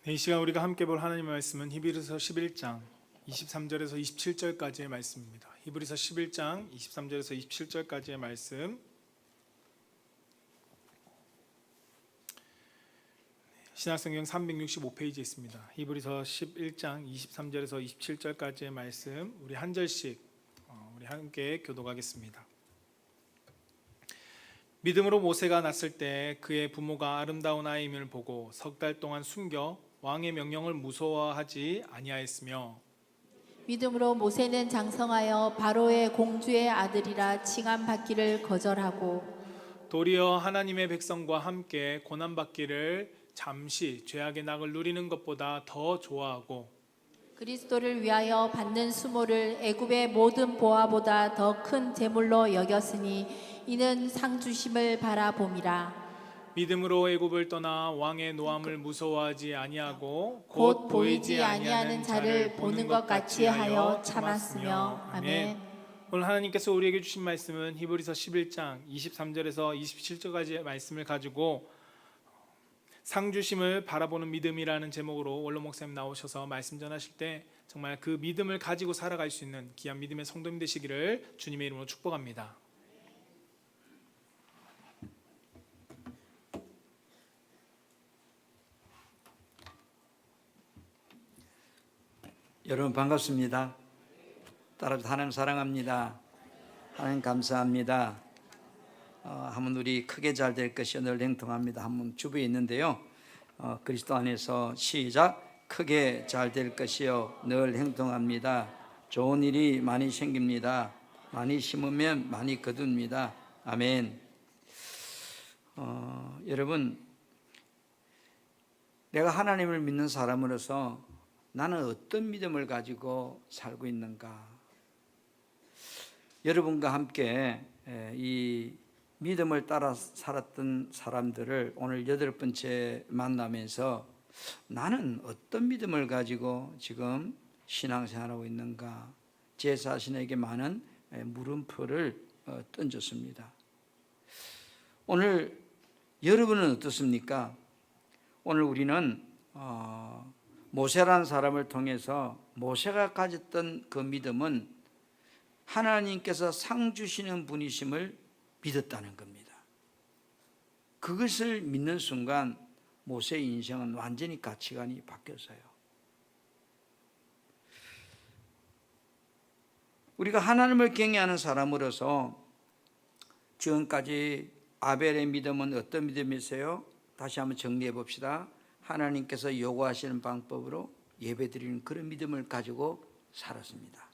이 시간 우리가 함께 볼 하나님의 말씀은 히브리서 11장 23절에서 27절까지의 말씀입니다. 히브리서 11장 23절에서 27절까지의 말씀, 신약성경 365페이지에 있습니다. 히브리서 11장 23절에서 27절까지의 말씀, 우리 한 절씩 우리 함께 교독하겠습니다. 믿음으로 모세가 났을 때 그의 부모가 아름다운 아이임을 보고 석 달 동안 숨겨 왕의 명령을 무서워하지 아니하였으며, 믿음으로 모세는 장성하여 바로의 공주의 아들이라 칭함받기를 거절하고 도리어 하나님의 백성과 함께 고난받기를 잠시 죄악의 낙을 누리는 것보다 더 좋아하고 그리스도를 위하여 받는 수모를 애굽의 모든 보화보다 더 큰 재물로 여겼으니 이는 상 주심을 바라봄이라. 믿음으로 애굽을 떠나 왕의 노함을 무서워하지 아니하고 곧 보이지 아니하는 자를 보는 것 같이 하여 참았으며. 아멘. 오늘 하나님께서 우리에게 주신 말씀은 히브리서 11장 23절에서 27절까지의 말씀을 가지고 상주심을 바라보는 믿음이라는 제목으로 원로 목사님 나오셔서 말씀 전하실 때 정말 그 믿음을 가지고 살아갈 수 있는 귀한 믿음의 성도님 되시기를 주님의 이름으로 축복합니다. 여러분 반갑습니다. 따라서 하나님 사랑합니다. 하나님 감사합니다. 한번 우리 크게 잘 될 것이 늘 행통합니다. 한번 주부에 있는데요. 그리스도 안에서 시작. 크게 잘 될 것이요 늘 행통합니다. 좋은 일이 많이 생깁니다. 많이 심으면 많이 거둡니다. 아멘. 여러분, 내가 하나님을 믿는 사람으로서 나는 어떤 믿음을 가지고 살고 있는가? 여러분과 함께 이 믿음을 따라 살았던 사람들을 오늘 8번째 만나면서 나는 어떤 믿음을 가지고 지금 신앙생활하고 있는가? 제 자신에게 많은 물음표를 던졌습니다. 오늘 여러분은 어떻습니까? 오늘 우리는 모세라는 사람을 통해서 모세가 가졌던 그 믿음은 하나님께서 상 주시는 분이심을 믿었다는 겁니다. 그것을 믿는 순간 모세의 인생은 완전히 가치관이 바뀌었어요. 우리가 하나님을 경외하는 사람으로서 지금까지 아벨의 믿음은 어떤 믿음이세요? 다시 한번 정리해 봅시다. 하나님께서 요구하시는 방법으로 예배드리는 그런 믿음을 가지고 살았습니다.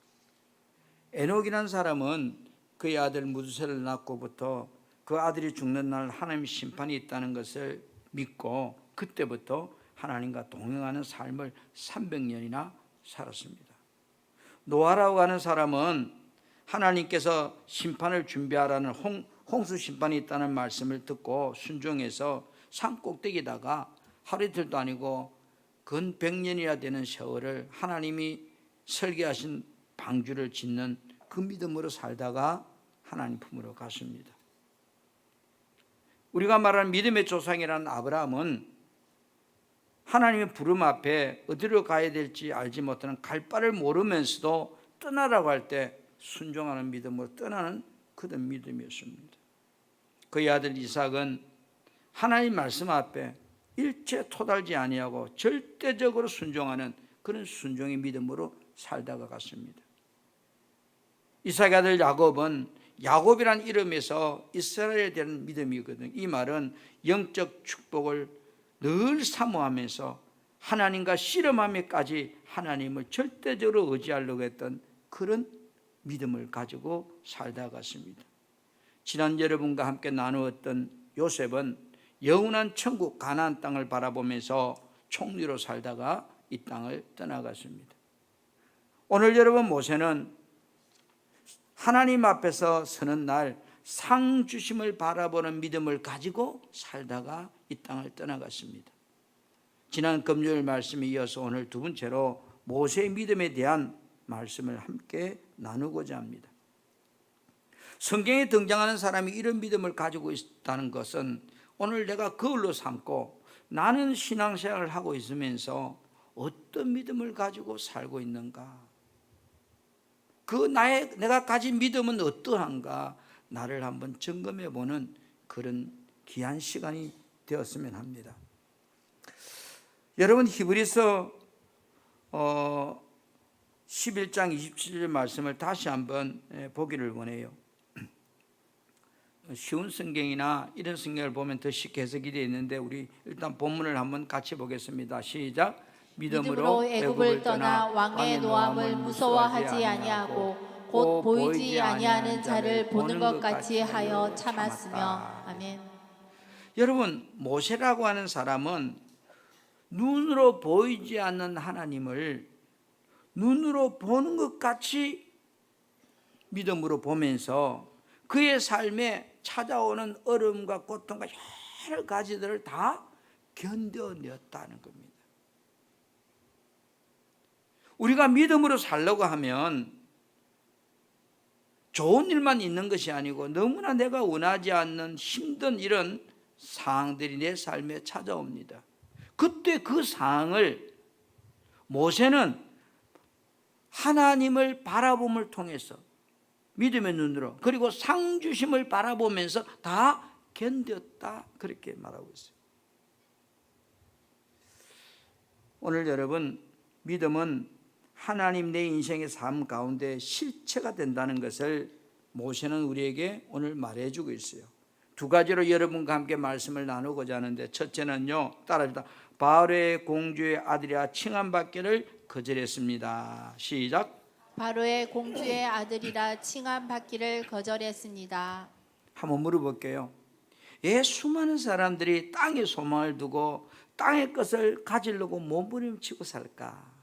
에녹이라는 사람은 그의 아들 무두셀을 낳고부터 그 아들이 죽는 날 하나님의 심판이 있다는 것을 믿고 그때부터 하나님과 동행하는 삶을 300년이나 살았습니다. 노아라고 하는 사람은 하나님께서 심판을 준비하라는 홍수 심판이 있다는 말씀을 듣고 순종해서 산 꼭대기다가 하루 이틀도 아니고 근 100년이나 되는 세월을 하나님이 설계하신 방주를 짓는 그 믿음으로 살다가 하나님 품으로 갔습니다. 우리가 말하는 믿음의 조상이라는 아브라함은 하나님의 부름 앞에 어디로 가야 될지 알지 못하는 갈 바를 모르면서도 떠나라고 할 때 순종하는 믿음으로 떠나는 그런 믿음이었습니다. 그의 아들 이삭은 하나님 말씀 앞에 일체 토달지 아니하고 절대적으로 순종하는 그런 순종의 믿음으로 살다가 갔습니다. 이삭의 아들 야곱은 야곱이란 이름에서 이스라엘에 대한 믿음이거든요. 이 말은 영적 축복을 늘 사모하면서 하나님과 씨름하면까지 하나님을 절대적으로 의지하려고 했던 그런 믿음을 가지고 살다가 갔습니다. 지난 여러분과 함께 나누었던 요셉은 영원한 천국 가나안 땅을 바라보면서 총리로 살다가 이 땅을 떠나갔습니다. 오늘 여러분 모세는 하나님 앞에서 서는 날 상 주심을 바라보는 믿음을 가지고 살다가 이 땅을 떠나갔습니다. 지난 금요일 말씀에 이어서 오늘 두 번째로 모세의 믿음에 대한 말씀을 함께 나누고자 합니다. 성경에 등장하는 사람이 이런 믿음을 가지고 있다는 것은 오늘 내가 그걸로 삼고 나는 신앙생활을 하고 있으면서 어떤 믿음을 가지고 살고 있는가? 내가 가진 믿음은 어떠한가? 나를 한번 점검해 보는 그런 귀한 시간이 되었으면 합니다. 여러분, 히브리서 11장 27절 말씀을 다시 한번 보기를 원해요. 쉬운 성경이나 이런 성경을 보면 더 쉽게 해석이 되어 있는데 우리 일단 본문을 한번 같이 보겠습니다. 시작. 믿음으로 애굽을 떠나 왕의 노함을 무서워하지 아니하고 곧 보이지 아니하는 자를 보는 것 같이 하여 참았으며. 아멘. 여러분, 모세라고 하는 사람은 눈으로 보이지 않는 하나님을 눈으로 보는 것 같이 믿음으로 보면서 그의 삶에 찾아오는 어려움과 고통과 여러 가지들을 다 견뎌냈다는 겁니다. 우리가 믿음으로 살려고 하면 좋은 일만 있는 것이 아니고 너무나 내가 원하지 않는 힘든 이런 상황들이 내 삶에 찾아옵니다. 그때 그 상황을 모세는 하나님을 바라봄을 통해서 믿음의 눈으로 그리고 상 주심을 바라보면서 다 견뎠다, 그렇게 말하고 있어요. 오늘 여러분, 믿음은 하나님 내 인생의 삶 가운데 실체가 된다는 것을 모세는 우리에게 오늘 말해주고 있어요. 두 가지로 여러분과 함께 말씀을 나누고자 하는데, 첫째는요, 따라합니다. 바로의 공주의 아들이라 칭함받기를 거절했습니다. 시작. 바로의 공주의 아들이라 칭함받기를 거절했습니다. 한번 물어볼게요. 왜 수많은 사람들이 땅에 소망을 두고 땅의 것을 가지려고 몸부림치고 살까?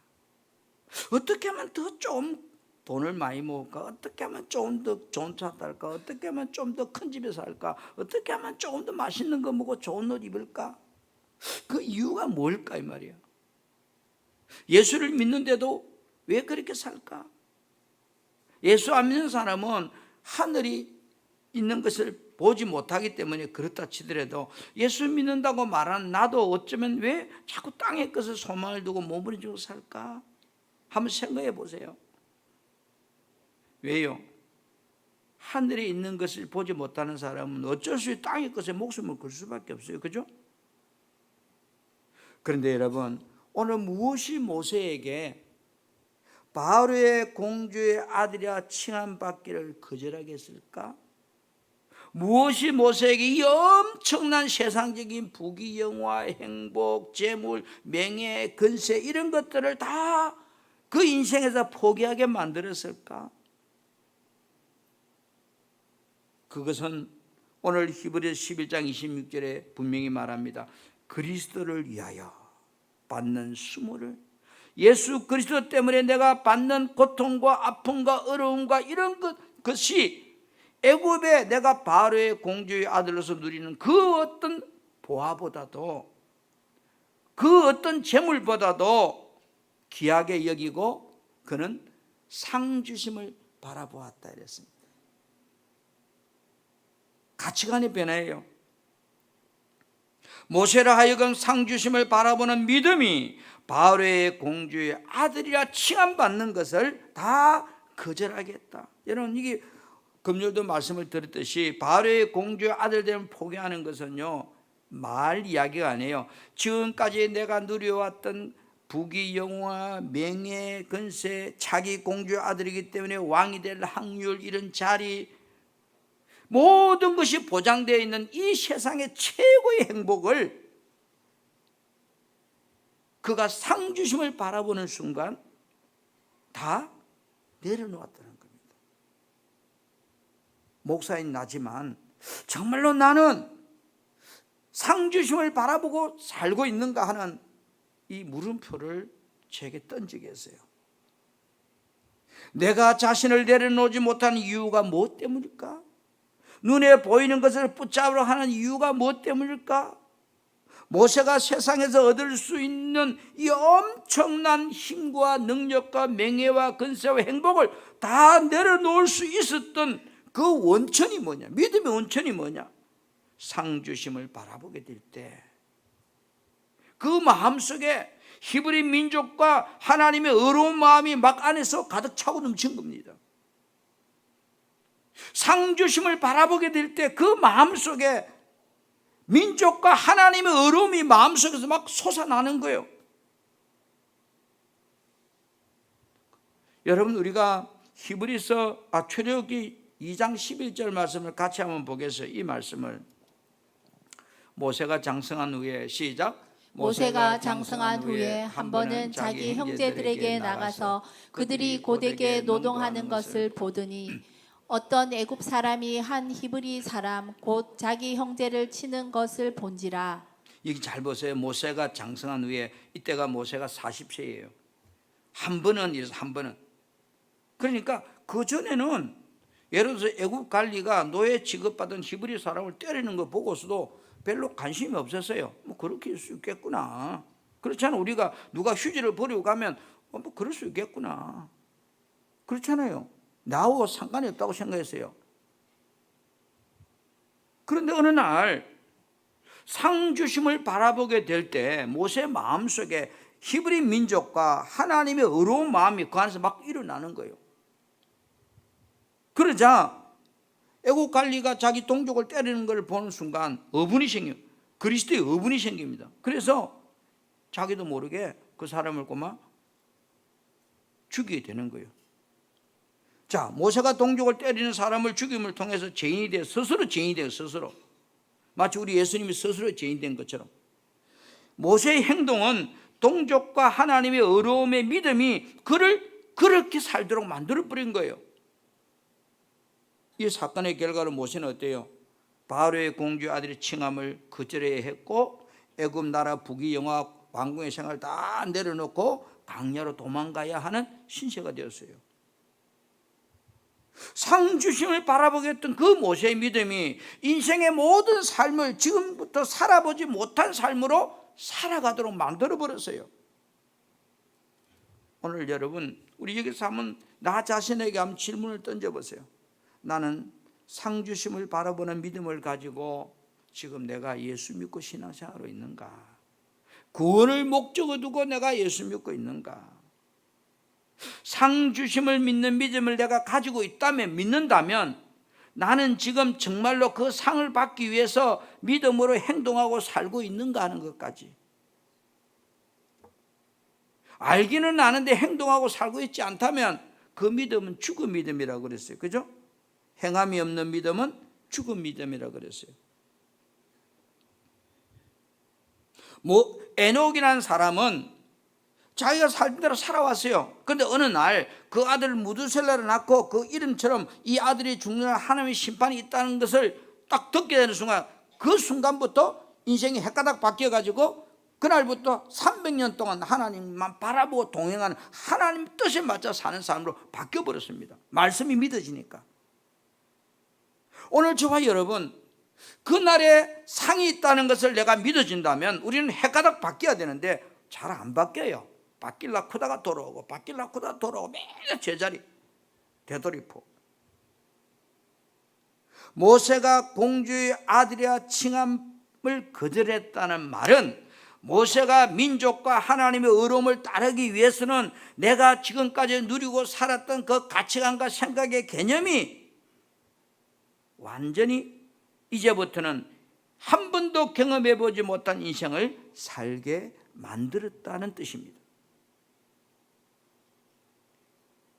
어떻게 하면 더 좀 돈을 많이 모을까? 어떻게 하면 조금 더 좋은 차 탈까? 어떻게 하면 좀 더 큰 집에 살까? 어떻게 하면 조금 더 맛있는 거 먹고 좋은 옷 입을까? 그 이유가 뭘까 이 말이야. 예수를 믿는데도 왜 그렇게 살까? 예수 안 믿는 사람은 하늘이 있는 것을 보지 못하기 때문에 그렇다 치더라도 예수 믿는다고 말하는 나도 어쩌면 왜 자꾸 땅의 것을 소망을 두고 몸부림치고 살까? 한번 생각해 보세요. 왜요? 하늘에 있는 것을 보지 못하는 사람은 어쩔 수 없이 땅의 것에 목숨을 걸 수밖에 없어요. 그죠? 그런데 여러분, 오늘 무엇이 모세에게 바로의 공주의 아들이라 칭함받기를 거절하게 했을까? 무엇이 모세에게 이 엄청난 세상적인 부귀, 영화, 행복, 재물, 명예, 건세 이런 것들을 다 그 인생에서 포기하게 만들었을까? 그것은 오늘 히브리서 11장 26절에 분명히 말합니다. 그리스도를 위하여 받는 수모를, 예수 그리스도 때문에 내가 받는 고통과 아픔과 어려움과 이런 것이 애굽에 내가 바로의 공주의 아들로서 누리는 그 어떤 보화보다도 그 어떤 재물보다도 귀하게 여기고 그는 상 주심을 바라보았다 이랬습니다. 가치관의 변화예요. 모세라 하여금 상 주심을 바라보는 믿음이 바로의 공주의 아들이라 칭함받는 것을 다 거절하겠다. 여러분, 이게 금요일도 말씀을 드렸듯이 바로의 공주의 아들 되면 포기하는 것은요, 말 이야기가 아니에요. 지금까지 내가 누려왔던 부귀, 영화, 명예, 건세, 자기 공주의 아들이기 때문에 왕이 될 확률, 이런 자리, 모든 것이 보장되어 있는 이 세상의 최고의 행복을 그가 상 주심을 바라보는 순간 다 내려놓았다는 겁니다. 목사인 나지만 정말로 나는 상 주심을 바라보고 살고 있는가 하는 이 물음표를 제게 던지게 했어요. 내가 자신을 내려놓지 못하는 이유가 무엇 때문일까? 눈에 보이는 것을 붙잡으려 하는 이유가 무엇 때문일까? 모세가 세상에서 얻을 수 있는 이 엄청난 힘과 능력과 명예와 건세와 행복을 다 내려놓을 수 있었던 그 원천이 뭐냐? 믿음의 원천이 뭐냐? 상 주심을 바라보게 될 때 그 마음속에 히브리 민족과 하나님의 의로운 마음이 막 안에서 가득 차고 넘친 겁니다. 상 주심을 바라보게 될 때 그 마음속에 민족과 하나님의 의로움이 마음속에서 막 솟아나는 거예요. 여러분, 우리가 히브리서 출애굽기 2장 11절 말씀을 같이 한번 보겠어요. 이 말씀을 모세가 장성한 후에 시작. 모세가 장성한 후에 한 번은 자기 형제들에게 나가서 그들이 고되게 노동하는 것을 보더니 어떤 애굽 사람이 한 히브리 사람 곧 자기 형제를 치는 것을 본지라. 여기 잘 보세요. 모세가 장성한 후에, 이때가 모세가 40세예요. 한 번은 이래서 한 번은. 그러니까 그 전에는 예를 들어서 애굽 관리가 노예 취급받은 히브리 사람을 때리는 거 보고서도 별로 관심이 없었어요. 뭐 그렇게 할 수 있겠구나. 그렇잖아. 우리가 누가 휴지를 버리고 가면 뭐 그럴 수 있겠구나. 그렇잖아요. 나하고 상관이 없다고 생각했어요. 그런데 어느 날 상주심을 바라보게 될 때 모세 마음속에 히브리 민족과 하나님의 의로운 마음이 그 안에서 막 일어나는 거예요. 그러자 애국 관리가 자기 동족을 때리는 걸 보는 순간 어분이 생겨요. 그리스도의 어분이 생깁니다. 그래서 자기도 모르게 그 사람을 꼬마 죽이게 되는 거예요. 자, 모세가 동족을 때리는 사람을 죽임을 통해서 죄인이 되어 스스로 죄인이 되어 스스로, 마치 우리 예수님이 스스로 죄인 된 것처럼 모세의 행동은 동족과 하나님의 의로움의 믿음이 그를 그렇게 살도록 만들어버린 거예요. 이 사건의 결과로 모세는 어때요? 바로의 공주 아들의 칭함을 거절해야 했고 애굽 나라 부귀영화 왕궁의 생활을 다 내려놓고 광야로 도망가야 하는 신세가 되었어요. 상주심을 바라보게 했던 그 모세의 믿음이 인생의 모든 삶을 지금부터 살아보지 못한 삶으로 살아가도록 만들어버렸어요. 오늘 여러분, 우리 여기서 한번 나 자신에게 한번 질문을 던져보세요. 나는 상주심을 바라보는 믿음을 가지고 지금 내가 예수 믿고 신앙생활하고 있는가? 구원을 목적으로 두고 내가 예수 믿고 있는가? 상주심을 믿는 믿음을 내가 가지고 있다면, 믿는다면 나는 지금 정말로 그 상을 받기 위해서 믿음으로 행동하고 살고 있는가 하는 것까지. 알기는 아는데 행동하고 살고 있지 않다면 그 믿음은 죽은 믿음이라고 그랬어요. 그죠? 행함이 없는 믿음은 죽은 믿음이라고 그랬어요. 에녹이라는 사람은 자기가 살던 대로 살아왔어요. 그런데 어느 날 그 아들 무두셀라를 낳고 그 이름처럼 이 아들이 죽는 날 하나님의 심판이 있다는 것을 딱 듣게 되는 순간, 그 순간부터 인생이 헷가닥 바뀌어가지고 그날부터 300년 동안 하나님만 바라보고 동행하는, 하나님 뜻에 맞춰 사는 사람으로 바뀌어버렸습니다. 말씀이 믿어지니까. 오늘 저와 여러분, 그날에 상이 있다는 것을 내가 믿어진다면 우리는 헷가닥 바뀌어야 되는데 잘 안 바뀌어요. 바뀔라 크다가 돌아오고 바뀔라 크다가 돌아오고 매일 제자리 되돌이포. 모세가 공주의 아들이라 칭함을 거절했다는 말은 모세가 민족과 하나님의 의로움을 따르기 위해서는 내가 지금까지 누리고 살았던 그 가치관과 생각의 개념이 완전히 이제부터는 한 번도 경험해보지 못한 인생을 살게 만들었다는 뜻입니다.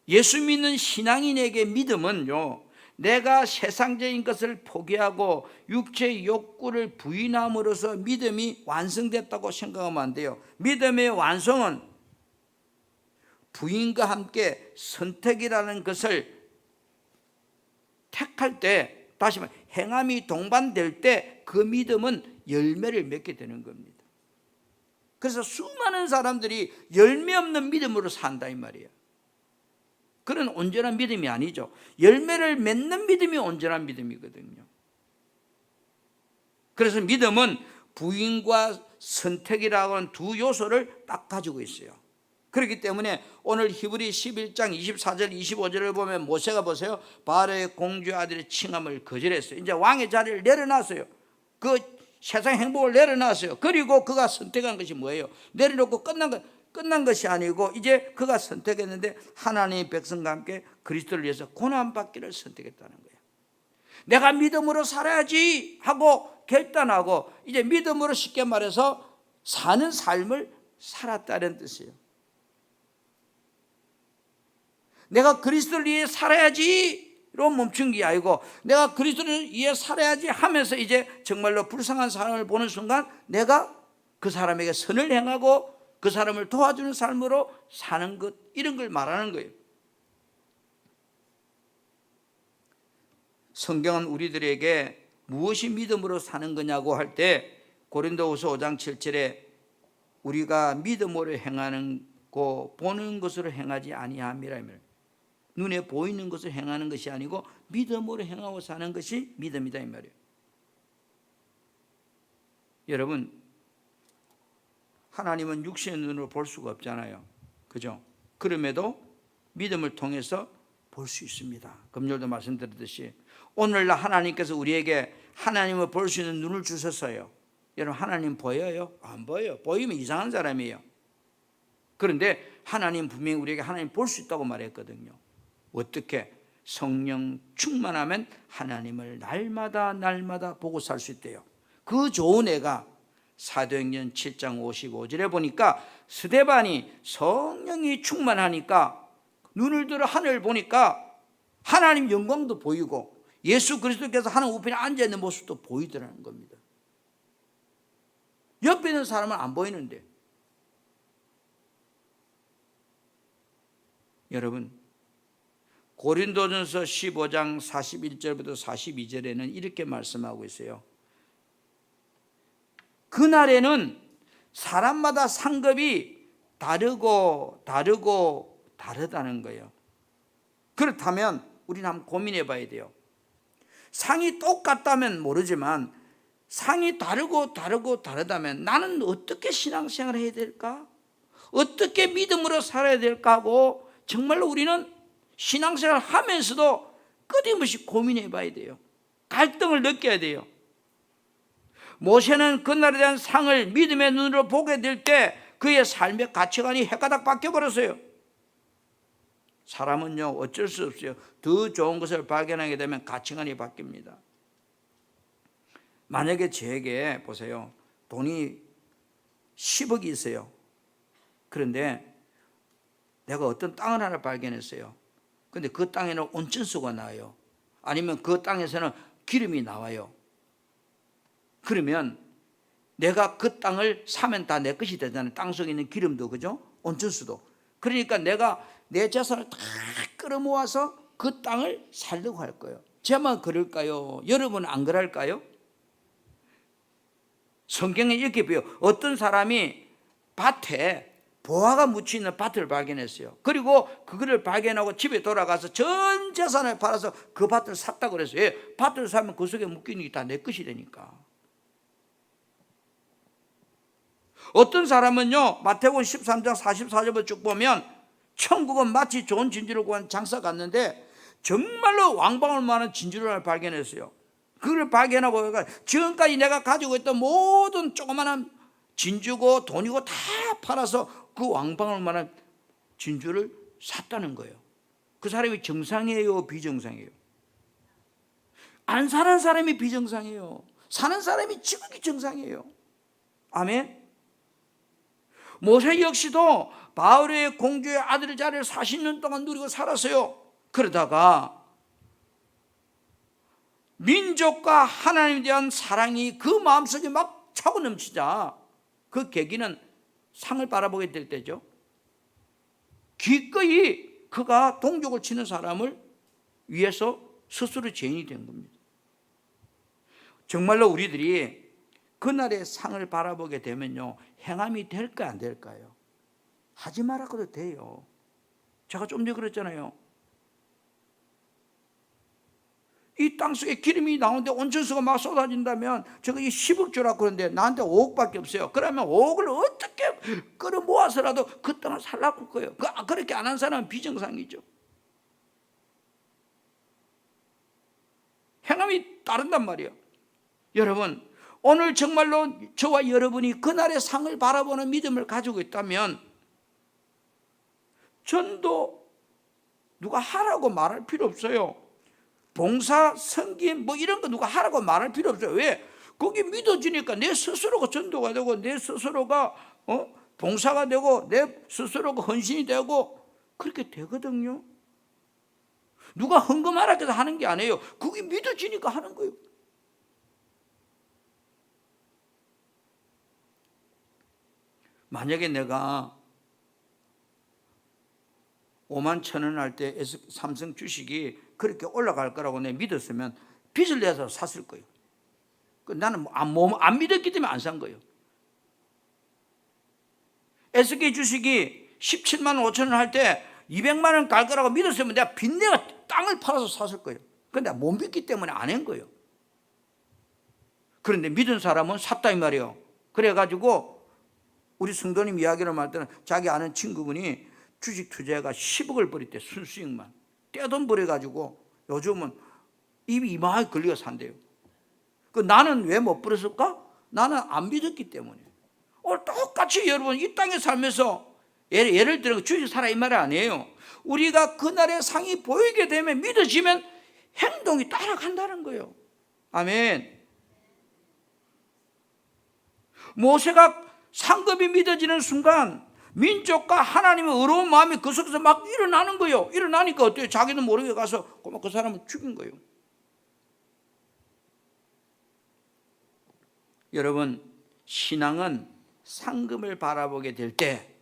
예수 믿는 신앙인에게 믿음은요, 내가 세상적인 것을 포기하고 육체의 욕구를 부인함으로써 믿음이 완성됐다고 생각하면 안 돼요. 믿음의 완성은 부인과 함께 선택이라는 것을 택할 때, 다시 말해 행함이 동반될 때 그 믿음은 열매를 맺게 되는 겁니다. 그래서 수많은 사람들이 열매 없는 믿음으로 산다 이 말이에요. 그런 온전한 믿음이 아니죠. 열매를 맺는 믿음이 온전한 믿음이거든요. 그래서 믿음은 부인과 선택이라고 하는 두 요소를 딱 가지고 있어요. 그렇기 때문에 오늘 히브리 11장 24절 25절을 보면 모세가 보세요. 바로의 공주 아들의 칭함을 거절했어요. 이제 왕의 자리를 내려놨어요. 그 세상 행복을 내려놨어요. 그리고 그가 선택한 것이 뭐예요? 내려놓고 끝난 것이 아니고 이제 그가 선택했는데 하나님의 백성과 함께 그리스도를 위해서 고난받기를 선택했다는 거예요. 내가 믿음으로 살아야지 하고 결단하고 이제 믿음으로 쉽게 말해서 사는 삶을 살았다는 뜻이에요. 내가 그리스도를 위해 살아야지로 멈춘 게 아니고 내가 그리스도를 위해 살아야지 하면서 이제 정말로 불쌍한 사람을 보는 순간 내가 그 사람에게 선을 행하고 그 사람을 도와주는 삶으로 사는 것, 이런 걸 말하는 거예요. 성경은 우리들에게 무엇이 믿음으로 사는 거냐고 할 때 고린도후서 5장 7절에 우리가 믿음으로 행하는 거 보는 것으로 행하지 아니함이라. 눈에 보이는 것을 행하는 것이 아니고 믿음으로 행하고 사는 것이 믿음이다 이 말이에요. 여러분, 하나님은 육신의 눈으로 볼 수가 없잖아요. 그죠? 그럼에도 믿음을 통해서 볼 수 있습니다. 금요일도 말씀드렸듯이 오늘날 하나님께서 우리에게 하나님을 볼 수 있는 눈을 주셨어요. 여러분, 하나님 보여요? 안 보여요. 보이면 이상한 사람이에요. 그런데 하나님 분명히 우리에게 하나님 볼 수 있다고 말했거든요. 어떻게? 성령 충만하면 하나님을 날마다 보고 살 수 있대요. 그 좋은 애가 사도행전 7장 55절에 보니까 스데반이 성령이 충만하니까 눈을 들어 하늘을 보니까 하나님 영광도 보이고 예수 그리스도께서 하늘 우편에 앉아있는 모습도 보이더라는 겁니다. 옆에 있는 사람은 안 보이는데. 여러분, 고린도전서 15장 41절부터 42절에는 이렇게 말씀하고 있어요. 그날에는 사람마다 상급이 다르다는 거예요. 그렇다면 우리는 한번 고민해 봐야 돼요. 상이 똑같다면 모르지만 상이 다르다면 나는 어떻게 신앙생활을 해야 될까? 어떻게 믿음으로 살아야 될까 하고 정말로 우리는 신앙생활을 하면서도 끊임없이 고민해 봐야 돼요. 갈등을 느껴야 돼요. 모세는 그날에 대한 상을 믿음의 눈으로 보게 될 때 그의 삶의 가치관이 해가닥 바뀌어버렸어요. 사람은요 어쩔 수 없어요. 더 좋은 것을 발견하게 되면 가치관이 바뀝니다. 만약에 저에게 보세요, 돈이 10억이 있어요. 그런데 내가 어떤 땅을 하나 발견했어요. 그런데 그 땅에는 온천수가 나와요. 아니면 그 땅에서는 기름이 나와요. 그러면 내가 그 땅을 사면 다 내 것이 되잖아요. 땅 속에 있는 기름도, 그죠? 온천수도. 그러니까 내가 내 재산을 다 끌어모아서 그 땅을 살려고 할 거예요. 저만 그럴까요? 여러분은 안 그럴까요? 성경에 이렇게 보여. 어떤 사람이 밭에 보화가 묻혀있는 밭을 발견했어요. 그리고 그거를 발견하고 집에 돌아가서 전 재산을 팔아서 그 밭을 샀다고 그랬어요. 예, 밭을 사면 그 속에 묶이는 게 다 내 것이 되니까. 어떤 사람은요, 마태복음 13장 44절을 쭉 보면 천국은 마치 좋은 진주를 구한 장사 갔는데 정말로 왕방울 만한 진주를 하나 발견했어요. 그걸 발견하고 지금까지 내가 가지고 있던 모든 조그마한 진주고 돈이고 다 팔아서 그 왕방울 만한 진주를 샀다는 거예요. 그 사람이 정상이에요, 비정상이에요? 안 사는 사람이 비정상이에요. 사는 사람이 지극히 정상이에요. 아멘. 모세 역시도 바울의 공주의 아들 자리를 40년 동안 누리고 살았어요. 그러다가 민족과 하나님에 대한 사랑이 그 마음속에 막 차고 넘치자 그 계기는 상을 바라보게 될 때죠. 기꺼이 그가 동족을 치는 사람을 위해서 스스로 죄인이 된 겁니다. 정말로 우리들이 그날의 상을 바라보게 되면요, 행함이 될까 안 될까요? 하지 말아도 돼요. 제가 좀 전에 그랬잖아요. 이 땅속에 기름이 나오는데 온천수가 막 쏟아진다면 제가 이 10억 주라고 그러는데 나한테 5억밖에 없어요. 그러면 5억을 어떻게 끌어모아서라도 그 땅을 살라고 할 거예요. 그렇게 안 한 사람은 비정상이죠. 행함이 다른단 말이에요. 여러분, 오늘 정말로 저와 여러분이 그날의 상을 바라보는 믿음을 가지고 있다면 전도 누가 하라고 말할 필요 없어요. 봉사, 섬김 뭐 이런 거 누가 하라고 말할 필요 없어요. 왜? 거기 믿어지니까 내 스스로가 전도가 되고 내 스스로가 봉사가 되고 내 스스로가 헌신이 되고 그렇게 되거든요. 누가 헌금하라 해서 하는 게 아니에요. 그게 믿어지니까 하는 거예요. 만약에 내가 5만 1,000원 할 때 삼성 주식이 그렇게 올라갈 거라고 내가 믿었으면 빚을 내서 샀을 거예요. 나는 안 믿었기 때문에 안 산 거예요. SK 주식이 17만 5천 원 할 때 200만 원 갈 거라고 믿었으면 내가 빚내가 땅을 팔아서 샀을 거예요. 그런데 못 믿기 때문에 안 한 거예요. 그런데 믿은 사람은 샀다 이 말이에요. 그래가지고 우리 성도님 이야기를 할 때는 자기 아는 친구분이 주식 투자가 10억을 벌일 때 순수익만 떼돈 벌여가지고 요즘은 입이 이마에 걸리고 산대요. 나는 왜 못 벌었을까? 나는 안 믿었기 때문에. 똑같이 여러분 이 땅에 살면서 예를 들어 주식 사라 이 말이 아니에요. 우리가 그날의 상이 보이게 되면 믿어지면 행동이 따라간다는 거예요. 아멘. 모세가 상급이 믿어지는 순간 민족과 하나님의 의로운 마음이 그 속에서 막 일어나는 거예요. 일어나니까 어때요? 자기도 모르게 가서 그 사람을 죽인 거예요. 여러분, 신앙은 상급을 바라보게 될 때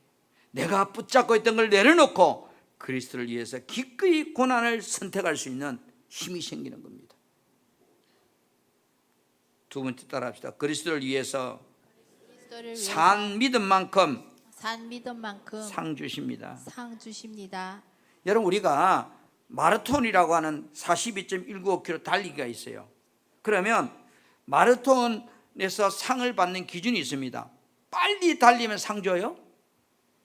내가 붙잡고 있던 걸 내려놓고 그리스도를 위해서 기꺼이 고난을 선택할 수 있는 힘이 생기는 겁니다. 두 번째 따라합시다. 그리스도를 위해서 산 믿음만큼 상 주십니다. 상 주십니다. 여러분, 우리가 마라톤이라고 하는 42.195km 달리기가 있어요. 그러면 마라톤에서 상을 받는 기준이 있습니다. 빨리 달리면 상 줘요.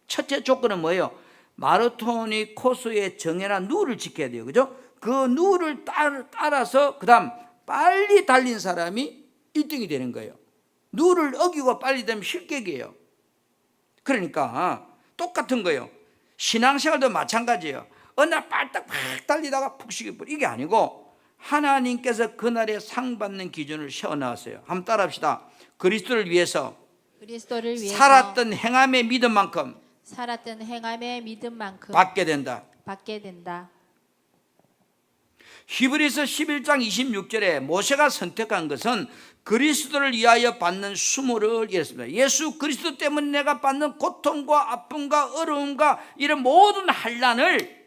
첫째 조건은 뭐예요? 마라톤이 코스에 정해놓은 룰을 지켜야 돼요. 그죠? 그 룰을 따라서 그다음 빨리 달린 사람이 1등이 되는 거예요. 룰을 어기고 빨리 되면 실격이에요. 그러니까 똑같은 거예요. 신앙생활도 마찬가지예요. 어느 날 빨딱 팍 달리다가 푹 쉬어버려. 이게 아니고 하나님께서 그날에 상 받는 기준을 세워놨어요. 한번 따라합시다. 그리스도를 위해서 살았던 행함의 믿음만큼 받게 된다. 히브리서 11장 26절에 모세가 선택한 것은 그리스도를 위하여 받는 수모를 이랬습니다. 예수 그리스도 때문에 내가 받는 고통과 아픔과 어려움과 이런 모든 환난을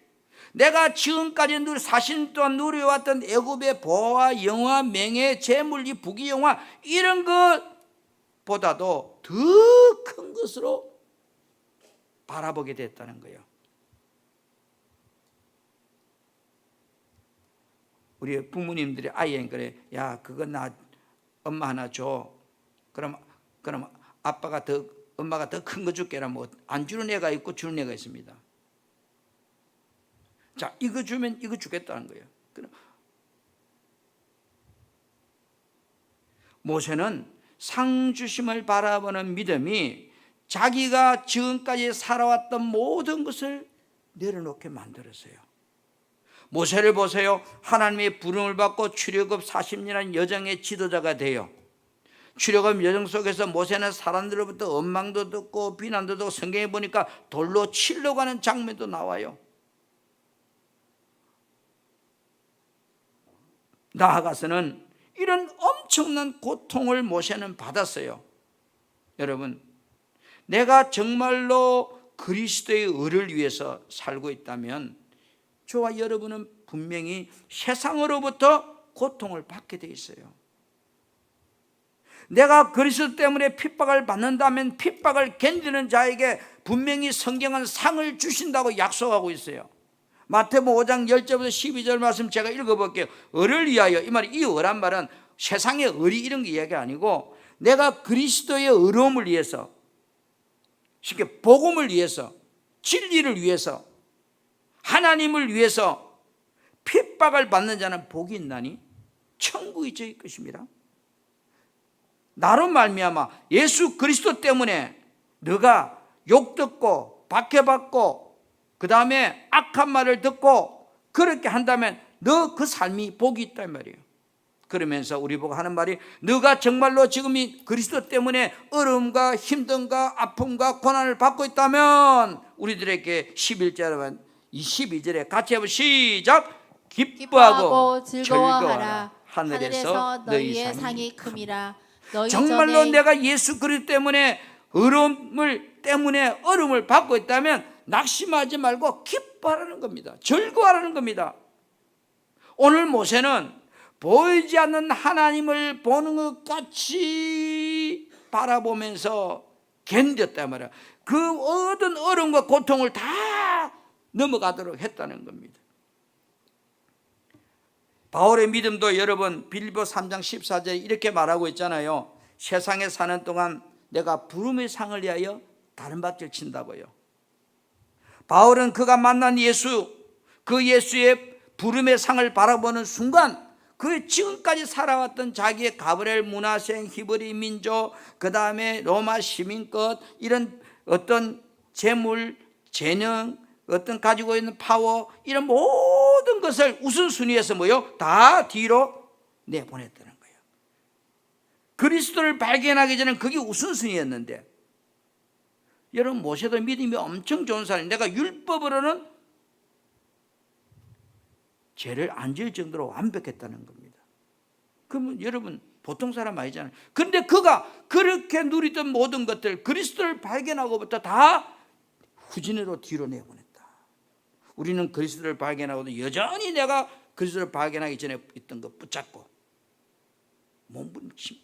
내가 지금까지 40년 동안 누려왔던 애굽의 보호와 영화, 명예, 재물, 이 부귀영화 이런 것보다도 더 큰 것으로 바라보게 됐다는 거예요. 우리 부모님들이 아이에게 그래, 야 그거 나 엄마 하나 줘. 그럼 아빠가 엄마가 더 큰 거 줄게라. 뭐 안 주는 애가 있고 주는 애가 있습니다. 자, 이거 주면 이거 주겠다는 거예요. 모세는 상 주심을 바라보는 믿음이 자기가 지금까지 살아왔던 모든 것을 내려놓게 만들었어요. 모세를 보세요. 하나님의 부름을 받고 출애굽 40년이라는 여정의 지도자가 돼요. 출애굽 여정 속에서 모세는 사람들로부터 원망도 듣고 비난도 듣고 성경에 보니까 돌로 치려고 하는 장면도 나와요. 나아가서는 이런 엄청난 고통을 모세는 받았어요. 여러분, 내가 정말로 그리스도의 의를 위해서 살고 있다면 저와 여러분은 분명히 세상으로부터 고통을 받게 돼 있어요. 내가 그리스도 때문에 핍박을 받는다면 핍박을 견디는 자에게 분명히 성경은 상을 주신다고 약속하고 있어요. 마태복음 5장 10절부터 12절 말씀 제가 읽어볼게요. 의를 위하여, 이 말이 이 의란 말은 세상의 의리 이런 게 이야기 아니고 내가 그리스도의 의로움을 위해서, 쉽게 복음을 위해서, 진리를 위해서, 하나님을 위해서 핍박을 받는 자는 복이 있나니 천국이 저희 것입니다. 나로 말미암아 예수 그리스도 때문에 너가 욕 듣고 박해받고 그 다음에 악한 말을 듣고 그렇게 한다면 너 그 삶이 복이 있단 말이에요. 그러면서 우리 보고 하는 말이 너가 정말로 지금 이 그리스도 때문에 어려움과 힘듦과 아픔과 고난을 받고 있다면 우리들에게 11절에 이 12절에 같이 해보 시작. 기뻐하고 즐거워하라. 하늘에서 너희의 상이 큼이라. 너희 정말로 전에 내가 예수 그리스도 때문에 어려움을 받고 있다면 낙심하지 말고 기뻐하라는 겁니다. 즐거워하라는 겁니다. 오늘 모세는 보이지 않는 하나님을 보는 것 같이 바라보면서 견뎠단 말이야. 그 모든 어려움과 고통을 다 넘어가도록 했다는 겁니다. 바울의 믿음도 여러분 빌립보 3장 14절에 이렇게 말하고 있잖아요. 세상에 사는 동안 내가 부름의 상을 위하여 다른 박질 친다고요. 바울은 그가 만난 예수, 그 예수의 부름의 상을 바라보는 순간 그 지금까지 살아왔던 자기의 가브리엘 문화생, 히브리 민족, 그 다음에 로마 시민권, 이런 어떤 재물, 재능, 어떤 가지고 있는 파워, 이런 모든 것을 우선순위에서 뭐요? 다 뒤로 내보냈다는 거예요. 그리스도를 발견하기 전에는 그게 우선순위였는데, 여러분 모세도 믿음이 엄청 좋은 사람이 내가 율법으로는 죄를 안 지을 정도로 완벽했다는 겁니다. 그러면 여러분 보통 사람 아니잖아요. 그런데 그가 그렇게 누리던 모든 것들 그리스도를 발견하고부터 다 후진으로 뒤로 내보냈다. 우리는 그리스도를 발견하고도 여전히 내가 그리스도를 발견하기 전에 있던 거 붙잡고 몸부림침.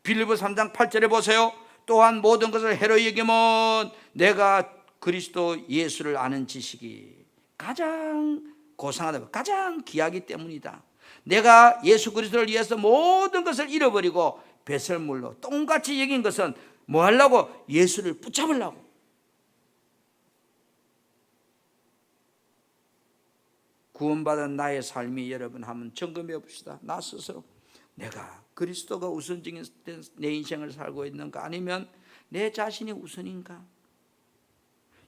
빌립보 3장 8절에 보세요. 또한 모든 것을 해로 여기면 내가 그리스도 예수를 아는 지식이 가장 고상하다, 가장 귀하기 때문이다. 내가 예수 그리스도를 위해서 모든 것을 잃어버리고 배설물로 똥같이 여긴 것은 뭐 하려고? 예수를 붙잡으려고. 구원받은 나의 삶이 여러분 한번 점검해 봅시다. 나 스스로 내가 그리스도가 우선적인 내 인생을 살고 있는가, 아니면 내 자신이 우선인가?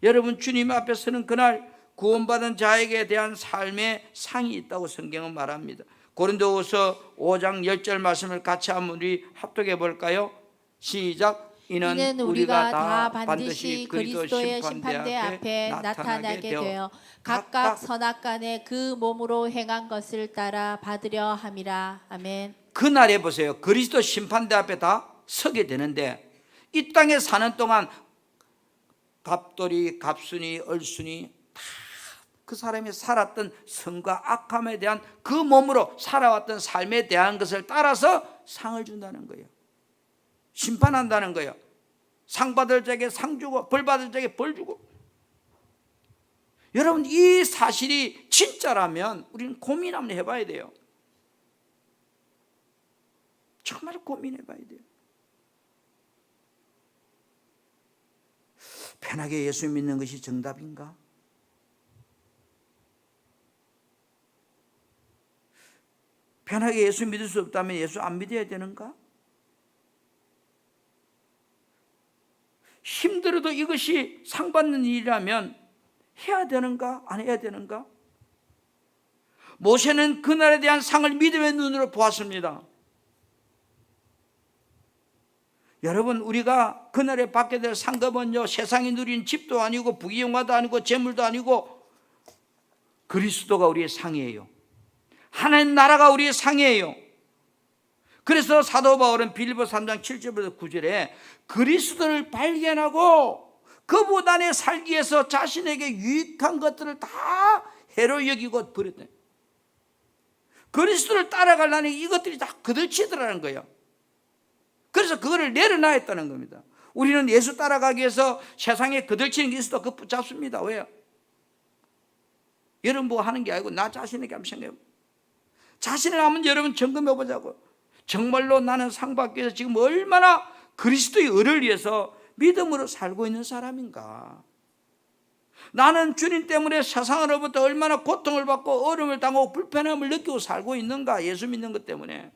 여러분 주님 앞에 서는 그날 구원받은 자에게 대한 삶의 상이 있다고 성경은 말합니다. 고린도후서 5장 10절 말씀을 같이 한번 우리 합독해 볼까요? 시작. 이는 우리가 다 반드시 그리스도의 심판대 앞에 나타나게 되어 각각 선악간에 그 몸으로 행한 것을 따라 받으려 함이라. 아멘. 그날에 보세요. 그리스도 심판대 앞에 다 서게 되는데, 이 땅에 사는 동안 갑돌이, 갑순이, 얼순이 다 그 사람이 살았던 선과 악함에 대한 그 몸으로 살아왔던 삶에 대한 것을 따라서 상을 준다는 거예요. 심판한다는 거예요. 상 받을 자에게 상 주고 벌 받을 자에게 벌 주고. 여러분 이 사실이 진짜라면 우리는 고민 한번 해봐야 돼요. 정말 고민해봐야 돼요. 편하게 예수 믿는 것이 정답인가? 편하게 예수 믿을 수 없다면 예수 안 믿어야 되는가? 힘들어도 이것이 상받는 일이라면 해야 되는가? 안 해야 되는가? 모세는 그날에 대한 상을 믿음의 눈으로 보았습니다. 여러분 우리가 그날에 받게 될 상급은요, 세상이 누린 집도 아니고 부귀영화도 아니고 재물도 아니고 그리스도가 우리의 상이에요. 하나님 나라가 우리의 상이에요. 그래서 사도 바울은 빌립보 3장 7절부터 9절에 그리스도를 발견하고 그분 안에 살기 위해서 자신에게 유익한 것들을 다 해로 여기고 버렸대. 그리스도를 따라가려니 이것들이 다 거들치더라는 거예요. 그래서 그거를 내려놔야했다는 겁니다. 우리는 예수 따라가기 위해서 세상에 거들치는 게 있어도 그거 붙잡습니다. 왜요? 여러분 뭐 하는 게 아니고 나 자신에게 한번 생각해. 자신을 한번 여러분 점검해 보자고. 정말로 나는 상 받기 위해서 지금 얼마나 그리스도의 의를 위해서 믿음으로 살고 있는 사람인가? 나는 주님 때문에 세상으로부터 얼마나 고통을 받고 어려움을 당하고 불편함을 느끼고 살고 있는가? 예수 믿는 것 때문에.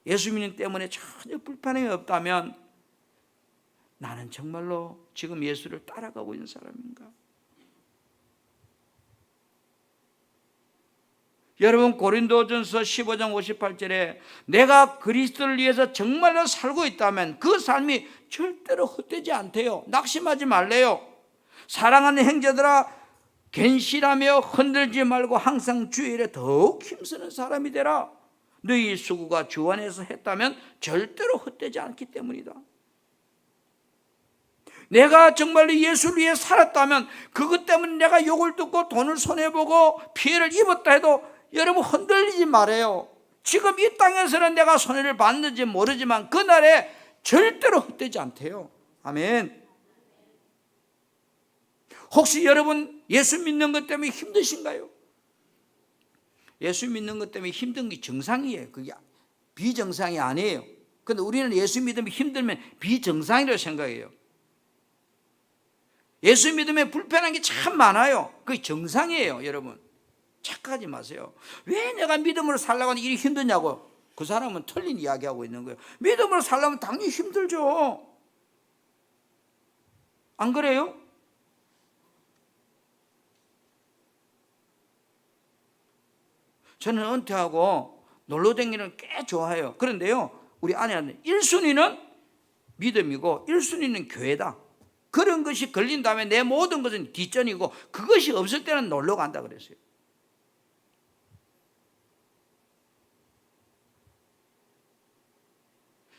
예수 믿는 때문에 전혀 불편함이 없다면 나는 정말로 지금 예수를 따라가고 있는 사람인가? 여러분, 고린도전서 15장 58절에 내가 그리스도를 위해서 정말로 살고 있다면 그 삶이 절대로 헛되지 않대요. 낙심하지 말래요. 사랑하는 형제들아, 견실하며 흔들지 말고 항상 주의 일에 더욱 힘쓰는 사람이 되라. 너희 수고가 주 안에서 했다면 절대로 헛되지 않기 때문이다. 내가 정말로 예수를 위해 살았다면 그것 때문에 내가 욕을 듣고 돈을 손해보고 피해를 입었다 해도 여러분 흔들리지 말아요. 지금 이 땅에서는 내가 손해를 받는지 모르지만 그날에 절대로 헛되지 않대요. 아멘. 혹시 여러분 예수 믿는 것 때문에 힘드신가요? 예수 믿는 것 때문에 힘든 게 정상이에요. 그게 비정상이 아니에요. 그런데 우리는 예수 믿으면 힘들면 비정상이라고 생각해요. 예수 믿으면 불편한 게 참 많아요. 그게 정상이에요. 여러분 착각하지 마세요. 왜 내가 믿음으로 살려고 하는 일이 힘드냐고. 그 사람은 틀린 이야기하고 있는 거예요. 믿음으로 살려면 당연히 힘들죠. 안 그래요? 저는 은퇴하고 놀러 다니는 걸 꽤 좋아해요. 그런데요, 우리 아내는 1순위는 믿음이고 1순위는 교회다. 그런 것이 걸린 다음에 내 모든 것은 뒷전이고 그것이 없을 때는 놀러 간다 그랬어요.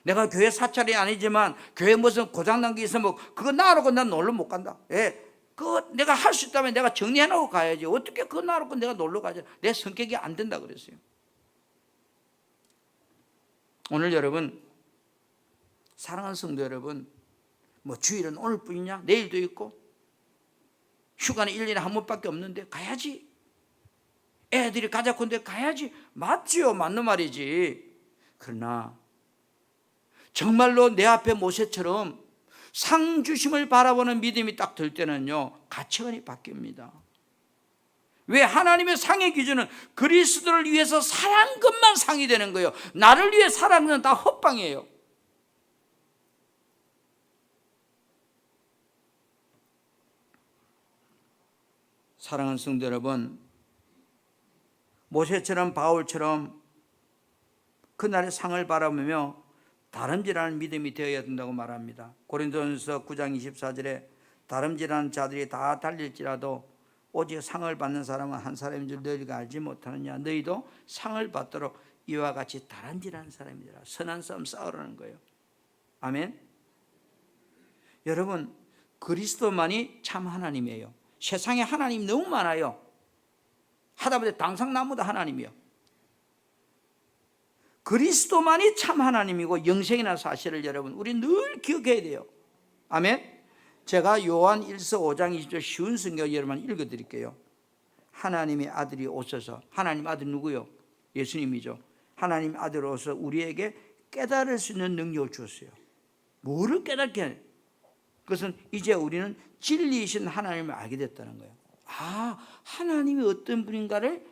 내가 교회 사찰이 아니지만 교회 무슨 고장난 게 있으면 그거 놔놓고 난 놀러 못 간다. 예, 그거 내가 할 수 있다면 내가 정리해놓고 가야지. 어떻게 그거 놔놓고 내가 놀러 가지? 내 성격이 안 된다 그랬어요. 오늘 여러분, 사랑하는 성도 여러분, 뭐 주일은 오늘뿐이냐? 내일도 있고 휴가는 1년에 한 번밖에 없는데 가야지. 애들이 가자콘데 가야지. 맞지요, 맞는 말이지. 그러나 정말로 내 앞에 모세처럼 상 주심을 바라보는 믿음이 딱 들 때는요, 가치관이 바뀝니다. 왜? 하나님의 상의 기준은 그리스도를 위해서 살한 것만 상이 되는 거예요. 나를 위해 살아는 건 다 헛방이에요. 사랑하는 성도 여러분, 모세처럼 바울처럼 그날의 상을 바라보며 다름질하는 믿음이 되어야 된다고 말합니다. 고린도전서 9장 24절에 다름질하는 자들이 다 달릴지라도 오직 상을 받는 사람은 한 사람인 줄 너희가 알지 못하느냐. 너희도 상을 받도록 이와 같이 다름질하는 사람이라. 선한 싸움 싸우라는 거예요. 아멘. 여러분, 그리스도만이 참 하나님이에요. 세상에 하나님이 너무 많아요. 하다못해 당상나무도 하나님이요. 그리스도만이 참 하나님이고 영생이라는 사실을 여러분 우리 늘 기억해야 돼요. 아멘. 제가 요한 1서 5장 20절 쉬운 성경 여러분 읽어드릴게요. 하나님의 아들이 오셔서, 하나님 아들 누구요? 예수님이죠. 하나님 아들 오셔서 우리에게 깨달을 수 있는 능력을 주었어요. 뭐를 깨닫게 해요? 그것은 이제 우리는 진리이신 하나님을 알게 됐다는 거예요. 아, 하나님이 어떤 분인가를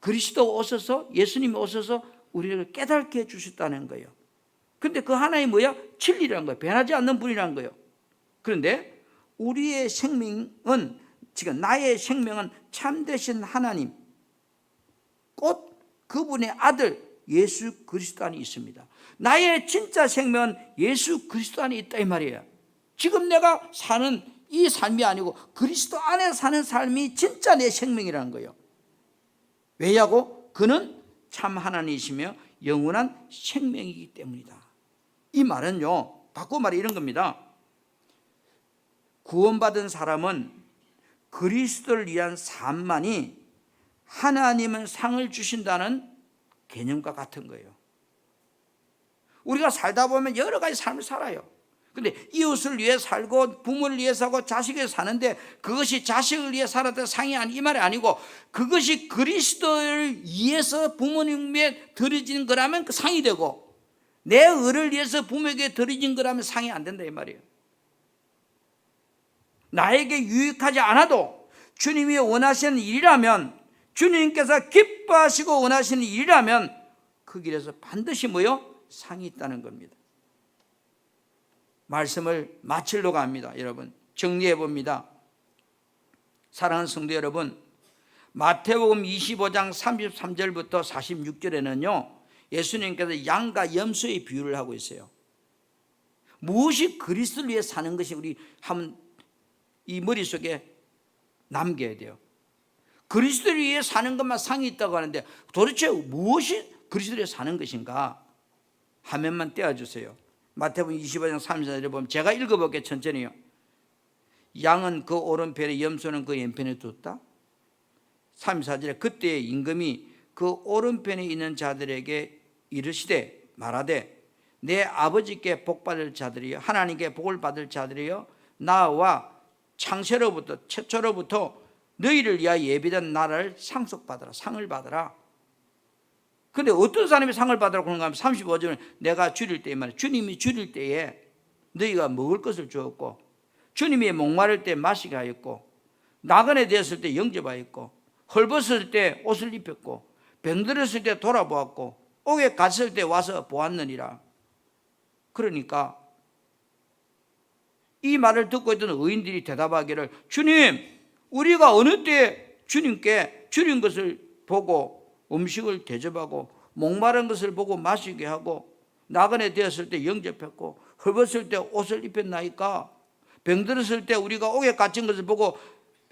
그리스도 오셔서, 예수님이 오셔서 우리를 깨닫게 해주셨다는 거예요. 그런데 그 하나님이 뭐야? 진리라는 거예요. 변하지 않는 분이라는 거예요. 그런데 우리의 생명은, 지금 나의 생명은 참되신 하나님, 곧 그분의 아들 예수 그리스도 안에 있습니다. 나의 진짜 생명은 예수 그리스도 안에 있다 이 말이에요. 지금 내가 사는 이 삶이 아니고 그리스도 안에 사는 삶이 진짜 내 생명이라는 거예요. 왜냐고? 그는 참 하나님이시며 영원한 생명이기 때문이다. 이 말은요, 바꿔 말해 이런 겁니다. 구원받은 사람은 그리스도를 위한 삶만이 하나님은 상을 주신다는 개념과 같은 거예요. 우리가 살다 보면 여러 가지 삶을 살아요. 근데 이웃을 위해 살고 부모를 위해 살고 자식을 위해 사는데 그것이 자식을 위해 살았던 상이 이 말이 아니고 그것이 그리스도를 위해서 부모님에 드려진 거라면 그 상이 되고 내 의를 위해서 부모에게 드려진 거라면 상이 안 된다 이 말이에요. 나에게 유익하지 않아도 주님이 원하시는 일이라면, 주님께서 기뻐하시고 원하시는 일이라면 그 길에서 반드시 뭐요? 상이 있다는 겁니다. 말씀을 마치려고 합니다. 여러분, 정리해 봅니다. 사랑하는 성도 여러분, 마태복음 25장 33절부터 46절에는요 예수님께서 양과 염소의 비유를 하고 있어요. 무엇이 그리스도를 위해 사는 것이 우리 한번 이 머릿속에 남겨야 돼요. 그리스도를 위해 사는 것만 상이 있다고 하는데 도대체 무엇이 그리스도를 위해 사는 것인가? 화면만 떼어주세요. 마태복음 25장 34절에 보면 제가 읽어볼게요. 천천히요. 양은 그 오른편에 염소는 그 왼편에 뒀다. 34절에 그때의 임금이 그 오른편에 있는 자들에게 이르시되 말하되 내 아버지께 복받을 자들이여 하나님께 복을 받을 자들이여 나와 창세로부터 최초로부터 너희를 위하여 예비된 나라를 상속받으라. 상을 받으라. 그런데 어떤 사람이 상을 받으라고 그런가 하면 35절은 내가 줄일 때에 말이야. 주님이 줄일 때에 너희가 먹을 것을 주었고 주님이 목마를 때 마시게 하였고 나그네 되었을 때 영접하였고 헐벗을 때 옷을 입혔고 병들었을 때 돌아보았고 옥에 갇혔을 때 와서 보았느니라. 그러니까 이 말을 듣고 있던 의인들이 대답하기를 주님 우리가 어느 때 주님께 줄인 것을 보고 음식을 대접하고 목마른 것을 보고 마시게 하고 나그네 되었을 때 영접했고 헐벗을 때 옷을 입혔나이까? 병들었을 때 우리가 옥에 갇힌 것을 보고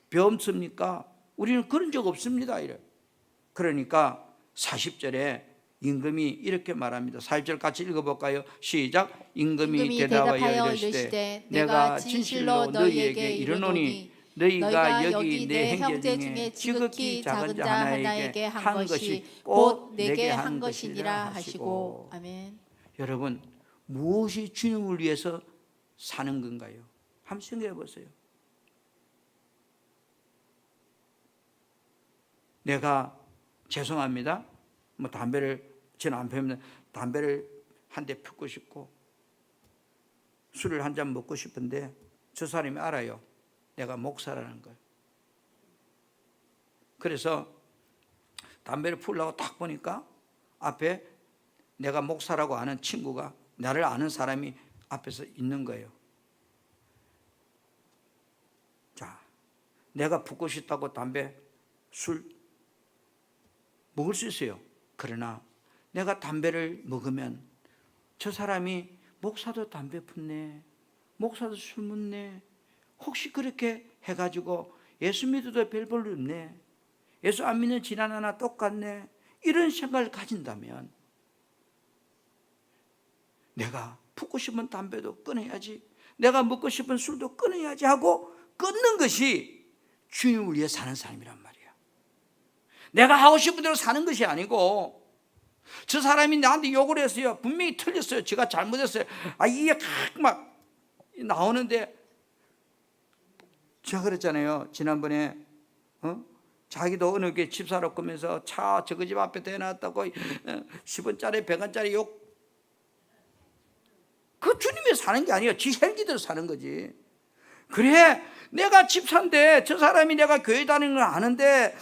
배움습니까? 우리는 그런 적 없습니다. 이래. 그러니까 40절에 임금이 이렇게 말합니다. 40절 같이 읽어볼까요? 시작. 임금이 대답하여 이르시되 내가 진실로 너희에게 이르노니 너희가 여기 내 형제 중에 지극히 작은 자 하나에게 한 것이 곧 내게 한 것이니라 하시고. 아멘. 여러분 무엇이 주님을 위해서 사는 건가요? 한번 생각해 보세요. 내가 죄송합니다. 뭐 저는 안 펴면 담배를 한 대 피우고 싶고 술을 한 잔 먹고 싶은데 저 사람이 알아요. 내가 목사라는 걸. 그래서 담배를 피우려고 딱 보니까 앞에 내가 목사라고 아는 친구가 나를 아는 사람이 앞에서 있는 거예요. 자, 내가 피우고 싶다고 담배, 술 먹을 수 있어요. 그러나 내가 담배를 먹으면 저 사람이 목사도 담배 폈네, 목사도 술 먹네, 혹시 그렇게 해가지고 예수 믿어도 별 볼일 없네, 예수 안 믿는 지난 하나 똑같네, 이런 생각을 가진다면 내가 붓고 싶은 담배도 끊어야지, 내가 먹고 싶은 술도 끊어야지 하고 끊는 것이 주님을 위해 사는 삶이란 말이야. 내가 하고 싶은 대로 사는 것이 아니고 저 사람이 나한테 욕을 했어요. 분명히 틀렸어요. 제가 잘못했어요. 이게 막 나오는데 제가 그랬잖아요. 지난번에 자기도 어느 게 집사로 꾸면서 차 저거 집 앞에 대놨다고 10원짜리 100원짜리 욕. 그 주님이 사는 게 아니에요. 지 헬기대로 사는 거지. 그래 내가 집사인데 저 사람이 내가 교회 다니는 걸 아는데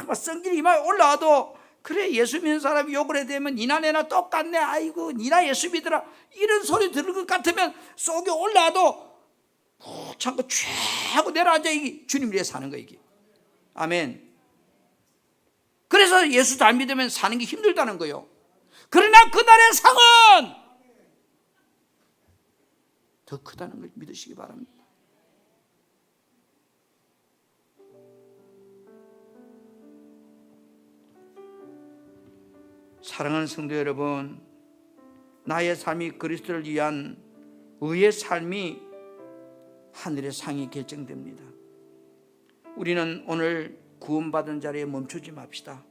막 성질이 이마에 올라와도 그래 예수 믿는 사람이 욕을 해야 되면 니나 내나 똑같네, 아이고 니나 예수 믿으라, 이런 소리 들을 것 같으면 속에 올라와도 참고 쫙 하고 내려앉아. 이게 주님 위해 사는 거야 이게. 아멘. 그래서 예수 잘 믿으면 사는 게 힘들다는 거예요. 그러나 그날의 상은 더 크다는 걸 믿으시기 바랍니다. 사랑하는 성도 여러분, 나의 삶이 그리스도를 위한 의의 삶이 하늘의 상이 결정됩니다. 우리는 오늘 구원받은 자리에 멈추지 맙시다.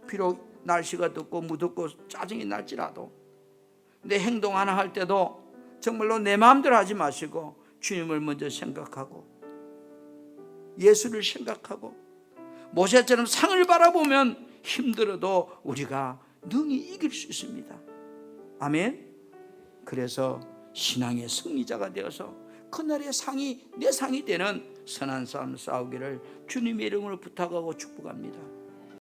비록 날씨가 덥고 무덥고 짜증이 날지라도 내 행동 하나 할 때도 정말로 내 마음대로 하지 마시고 주님을 먼저 생각하고 예수를 생각하고 모세처럼 상을 바라보면 힘들어도 우리가 능히 이길 수 있습니다. 아멘. 그래서 신앙의 승리자가 되어서 그날의 상이 내 상이 되는 선한 싸움 싸우기를 주님의 이름으로 부탁하고 축복합니다.